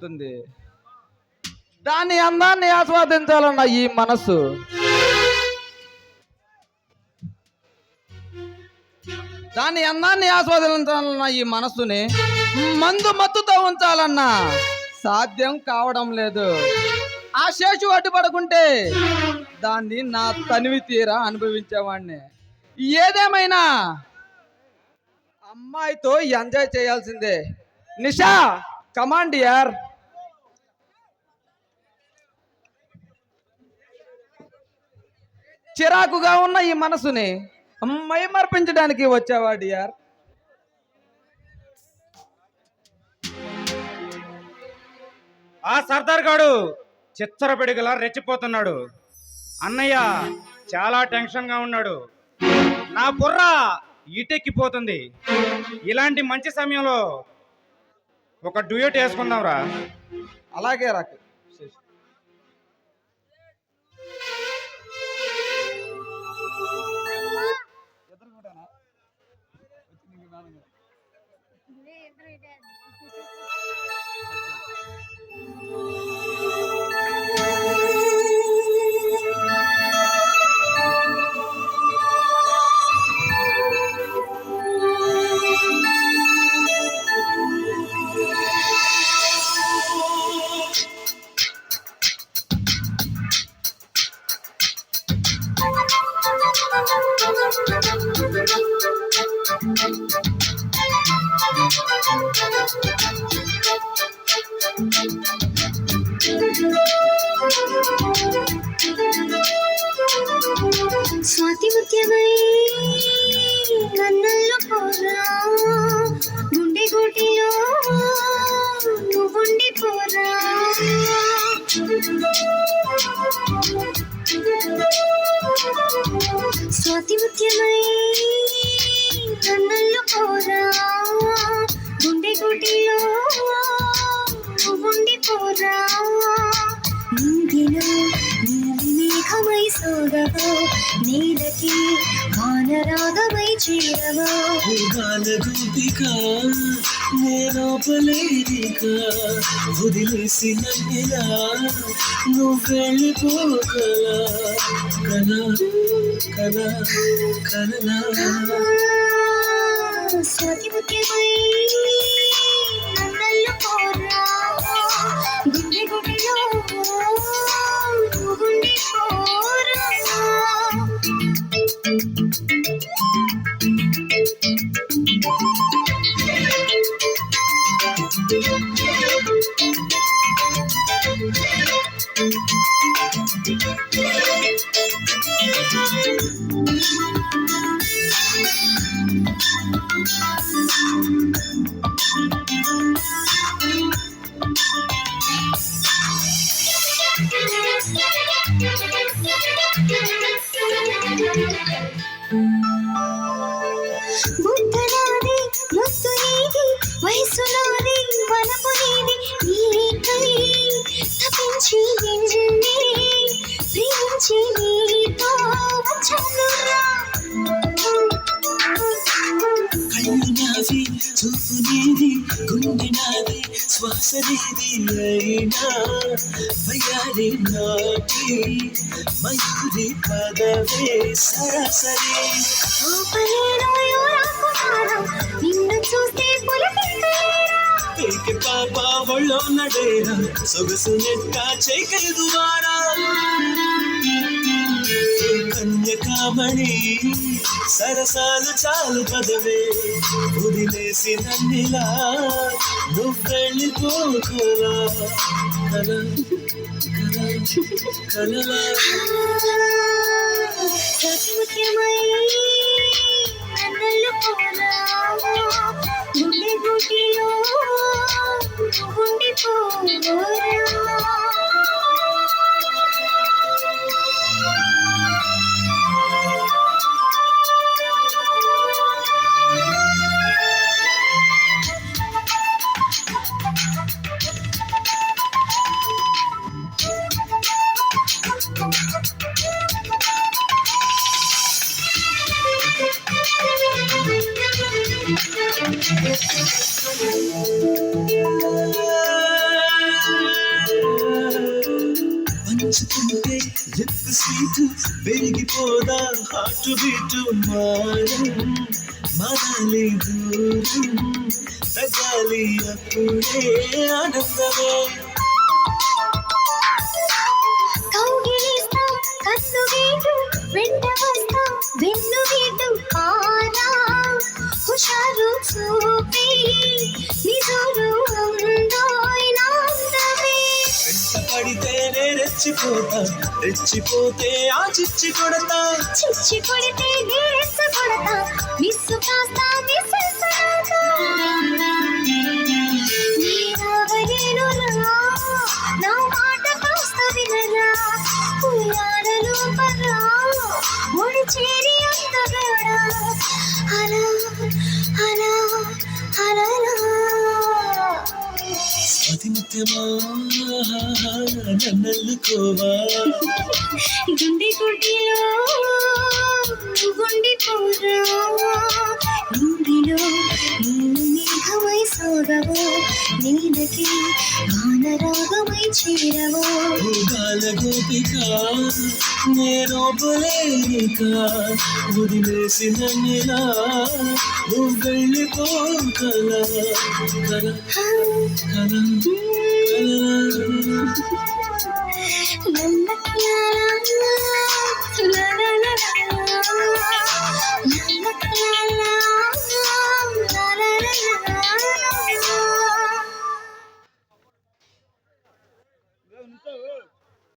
ఉంది. దాని అందాన్ని ఆస్వాదించాలన్న ఈ మనస్సు దాని అందాన్ని ఆస్వాదించాలన్న ఈ మనస్సుని మందు మత్తుతో ఉంచాలన్నా సాధ్యం కావడం లేదు. ఆ శేషు అడ్డుపడకుంటే దాన్ని నా తనివి తీరా అనుభవించేవాడిని. ఏదేమైనా అమ్మాయితో ఎంజాయ్ చేయాల్సిందే. నిషా, కమాండ్ యార్. చిరాకుగా ఉన్న ఈ మనసుని మైమర్పించడానికి వచ్చావాడు యార్. ఆ సర్దార్ గాడు చిచ్చరపిడిగలా రెచ్చిపోతున్నాడు. అన్నయ్య చాలా టెన్షన్ గా ఉన్నాడు. నా బుర్ర ఈటెక్కిపోతుంది. ఇలాంటి మంచి సమయంలో ఒక డ్యూయట్ వేసుకుందాంరా. అలాగే రాకు. స్వాతి ముత్యమై కన్నుల్లో పోరా, గుండె గుడిలో నువ్వుండి పోరా. స్వాతి ముత్యమై కన్నుల్లో పోరా, గుండె గుడిలో నువ్వుండి పోరా. నీదిలో నీలి మేఘమై సోదవో, నీలకి గానరాగమై చేరవో. గానగోపిక నేనోపలేనిక, వదిలేసి నన్నిలా నువ్వెళ్ళిపోకలా. కనా కనా కనలా స్వాతి ముత్యమై నన్నల్లో పోరా, గుండె గుడిలో నువ్వుండి పోరా. బుద్ధనాది ముత్తు నీది, వయసు నాది వనపు నీది. నీకై తపించి ఎంజుని ప్రేమించి నీతో వచ్చానురా. కళ్ళు నావి చూపు నీది, గుండె నాది శ్వాస నీది. అయినా వయ్యారి నాటి మయూరి పదవే సరాసరి. నిన్ను చూస్తే ఏకే పాప ఒళ్ళో నడేరా, సొగసు నెట్ట చేకదు వారా. కన్యకామణి సరసాలు చాలు పదవే, వదిలేసి నన్నిలా నువ్వెళ్ళిపోకురా. కల కలలా స్వాతి ముత్యమై నన్నల్లో పోరా, గుండె గుడిలో నువ్వుండి పోరా. తలుచుకుంటే లిప్ స్వీట్ పెరిగిపోదా హార్ట్ బీట్ మారం మారాలి దూరం తగాలి అప్పుడే ఆనందమే కౌగిలిస్తా కన్ను వీటు వెంట వస్తా వెన్ను వీటు ఆనా హుషారు చూపి నిజులు అందోయినాందమే వెంట పడితేనే రెచ్చిపోతా రెచ్చిపోతే ఆ చిచ్చి కొడతా చిచ్చి కొడితే నేరెచ్చ కొడతా మిస్సు కాస్తా మిస్సెసరాతా నీ రావలేను రా నా మాట కాస్త వినరా ఉయ్యాడలు పర్రా ఒడి చేరి అందగడా అలా అలా అలలా స్వాతిముత్యమా నన్నల్లుకోవా గుండె గుడిలో గుండిపోరా నింగిలో నీవు మేఘమై సాగవో నీలకి గానరాగమై చేరవో బాల గోపిక నేనోపలేక వదిలేసిన నెలా నువ్వు వెళ్ళిపో కల కల కల